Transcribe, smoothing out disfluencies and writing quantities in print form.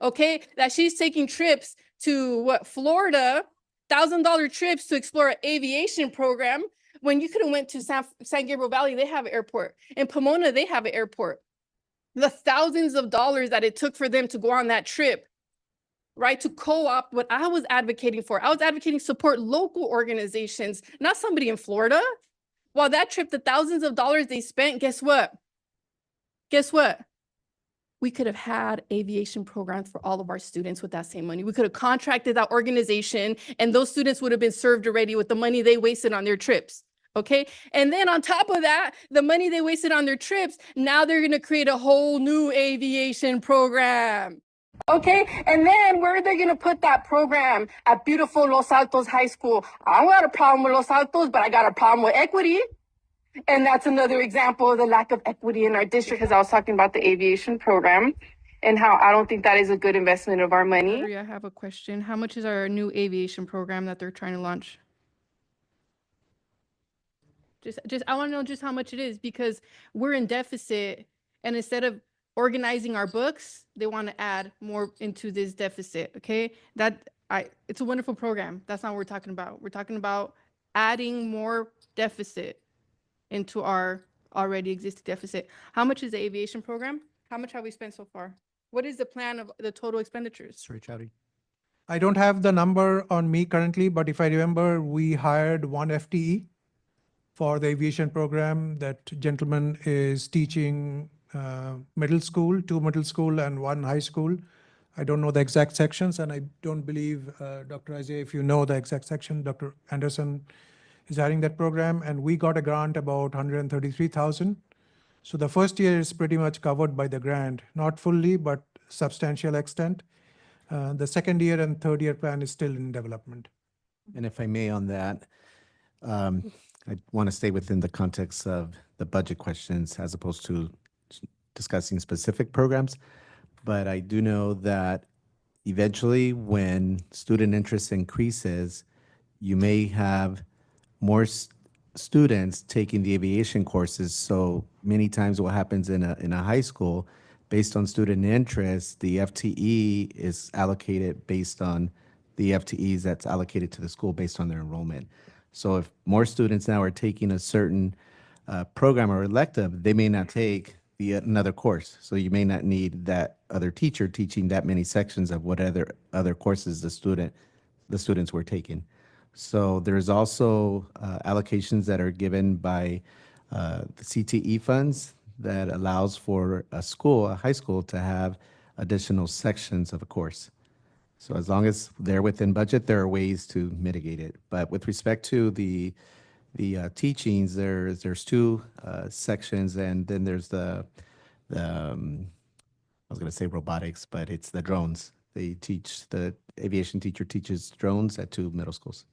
okay? That she's taking trips to Florida, $1,000 trips to explore an aviation program when you could have went to San Gabriel Valley, they have an airport. In Pomona, they have an airport. The thousands of dollars that it took for them to go on that trip, right? To co-opt what I was advocating for. I was advocating support local organizations, not somebody in Florida. While that trip, the thousands of dollars they spent, guess what? Guess what? We could have had aviation programs for all of our students with that same money. We could have contracted that organization and those students would have been served already with the money they wasted on their trips. Okay. And then on top of that, the money they wasted on their trips, now they're going to create a whole new aviation program. Okay. And then where are they going to put that program? At beautiful Los Altos High School. I don't got a problem with Los Altos, but I got a problem with equity. And that's another example of the lack of equity in our district, because I was talking about the aviation program and how I don't think that is a good investment of our money. I have a question. How much is our new aviation program that they're trying to launch? I want to know just how much it is, because we're in deficit, and instead of organizing our books, they want to add more into this deficit. Okay, it's a wonderful program. That's not what we're talking about. We're talking about adding more deficit into our already existing deficit. How much is the aviation program? How much have we spent so far? What is the plan of the total expenditures? Sorry, Chowdhury. I don't have the number on me currently, but if I remember, we hired 1 FTE for the aviation program. That gentleman is teaching middle school, 2 middle school and 1 high school. I don't know the exact sections, and I don't believe, Dr. Isaiah, if you know the exact section, Dr. Anderson is hiring that program, and we got a grant about 133,000. So the first year is pretty much covered by the grant, not fully, but substantial extent. The second year and third year plan is still in development. And if I may on that, I want to stay within the context of the budget questions as opposed to discussing specific programs. But I do know that eventually when student interest increases, you may have more students taking the aviation courses. So many times what happens in a high school, based on student interest, the FTE is allocated based on the FTEs that's allocated to the school based on their enrollment. So if more students now are taking a certain program or elective, they may not take another course. So you may not need that other teacher teaching that many sections of what other courses the students were taking. So there's also allocations that are given by the CTE funds that allows for a high school, to have additional sections of a course. So as long as they're within budget, there are ways to mitigate it. But with respect to the teachings, there's 2 sections, and then there's I was going to say robotics, but it's the drones. The aviation teacher teaches drones at 2 middle schools.